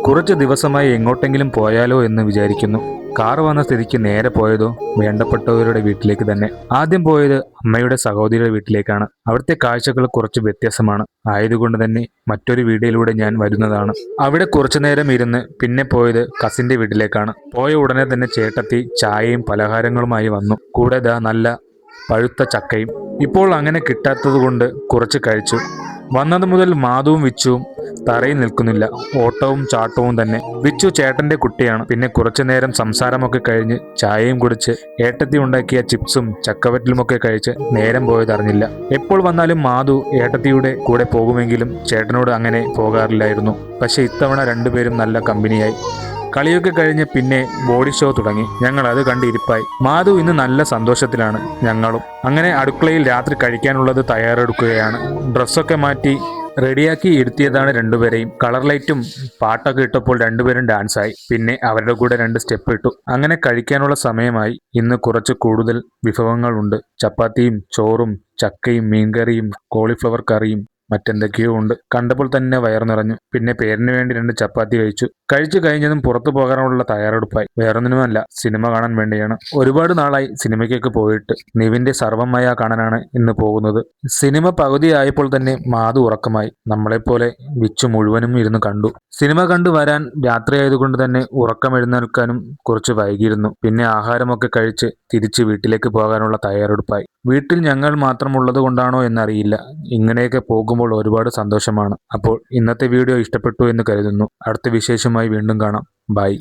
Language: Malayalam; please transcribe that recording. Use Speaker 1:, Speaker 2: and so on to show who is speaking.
Speaker 1: കുറച്ച് ദിവസമായി എങ്ങോട്ടെങ്കിലും പോയാലോ എന്ന് വിചാരിക്കുന്നു. കാർ വന്ന സ്ഥിതിക്ക് നേരെ പോയതോ വേണ്ടപ്പെട്ടവരുടെ വീട്ടിലേക്ക് തന്നെ. ആദ്യം പോയത് അമ്മയുടെ സഹോദരിയുടെ വീട്ടിലേക്കാണ്. അവിടുത്തെ കാഴ്ചകൾ കുറച്ച് വ്യത്യാസമാണ്. ആയതുകൊണ്ട് തന്നെ മറ്റൊരു വീഡിയോയിലൂടെ ഞാൻ വരുന്നതാണ്. അവിടെ കുറച്ചു നേരം ഇരുന്ന് പിന്നെ പോയത് കസിന്റെ വീട്ടിലേക്കാണ്. പോയ ഉടനെ തന്നെ ചേട്ടത്തി ചായയും പലഹാരങ്ങളുമായി വന്നു. കൂടെ നല്ല പഴുത്ത ചക്കയും. ഇപ്പോൾ അങ്ങനെ കിട്ടാത്തത് കൊണ്ട് കുറച്ച് കഴിച്ചു. വന്നത് മുതൽ മാധുവും വിച്ചുവും തറയിൽ നിൽക്കുന്നില്ല. ഓട്ടവും ചാട്ടവും തന്നെ. വിച്ചു ചേട്ടന്റെ കുട്ടിയാണ്. പിന്നെ കുറച്ചു നേരം സംസാരമൊക്കെ കഴിഞ്ഞ് ചായയും കുടിച്ച് ഏട്ടത്തി ഉണ്ടാക്കിയ ചിപ്സും ചക്കവറ്റലുമൊക്കെ കഴിച്ച് നേരം പോയതറിഞ്ഞില്ല. എപ്പോൾ വന്നാലും മാധു ഏട്ടത്തിയുടെ കൂടെ പോകുമെങ്കിലും ചേട്ടനോട് അങ്ങനെ പോകാറില്ലായിരുന്നു. പക്ഷെ ഇത്തവണ രണ്ടുപേരും നല്ല കമ്പനിയായി. കളിയൊക്കെ കഴിഞ്ഞ് പിന്നെ ബോഡി ഷോ തുടങ്ങി. ഞങ്ങൾ അത് കണ്ടിരിപ്പായി. മാധു ഇന്ന് നല്ല സന്തോഷത്തിലാണ്. ഞങ്ങളും അങ്ങനെ അടുക്കളയിൽ രാത്രി കഴിക്കാനുള്ളത് തയ്യാറെടുക്കുകയാണ്. ഡ്രസ്സൊക്കെ മാറ്റി റെഡിയാക്കി ഇരുത്തിയതാണ് രണ്ടുപേരെയും. കളർ ലൈറ്റും പാട്ടൊക്കെ ഇട്ടപ്പോൾ രണ്ടുപേരും ഡാൻസായി. പിന്നെ അവരുടെ കൂടെ 2 സ്റ്റെപ്പ് ഇട്ടു. അങ്ങനെ കഴിക്കാനുള്ള സമയമായി. ഇന്ന് കുറച്ച് കൂടുതൽ വിഭവങ്ങളുണ്ട്. ചപ്പാത്തിയും ചോറും ചക്കയും മീൻകറിയും കോളിഫ്ലവർ കറിയും മറ്റെന്തൊക്കെയോ ഉണ്ട്. കണ്ടപ്പോൾ തന്നെ വയർ നിറഞ്ഞു. പിന്നെ പേരിന് വേണ്ടി 2 ചപ്പാത്തി കഴിച്ചു കഴിഞ്ഞതും പുറത്തു പോകാനുള്ള തയ്യാറെടുപ്പായി. വേറൊന്നിനുമല്ല, സിനിമ കാണാൻ വേണ്ടിയാണ്. ഒരുപാട് നാളായി സിനിമയ്ക്കൊക്കെ പോയിട്ട്. നിവിന്റെ സർവ്വമയ കാണാനാണ് ഇന്ന് പോകുന്നത്. സിനിമ പകുതിയായപ്പോൾ തന്നെ മാധു ഉറക്കമായി. നമ്മളെപ്പോലെ വിച്ചു മുഴുവനും ഇരുന്ന് കണ്ടു. സിനിമ കണ്ടു വരാൻ രാത്രിയായതുകൊണ്ട് തന്നെ ഉറക്കം എഴുന്നേൽക്കാനും കുറച്ച് വൈകിയിരുന്നു. പിന്നെ ആഹാരമൊക്കെ കഴിച്ച് തിരിച്ച് വീട്ടിലേക്ക് പോകാനുള്ള തയ്യാറെടുപ്പായി. വീട്ടിൽ ഞങ്ങൾ മാത്രമുള്ളത് കൊണ്ടാണോ എന്നറിയില്ല, ഇങ്ങനെയൊക്കെ പോകുമ്പോൾ ഒരുപാട് സന്തോഷമാണ്. അപ്പോൾ ഇന്നത്തെ വീഡിയോ ഇഷ്ടപ്പെട്ടു എന്ന് കരുതുന്നു. അടുത്ത വിശേഷമായി വീണ്ടും കാണാം. ബൈ.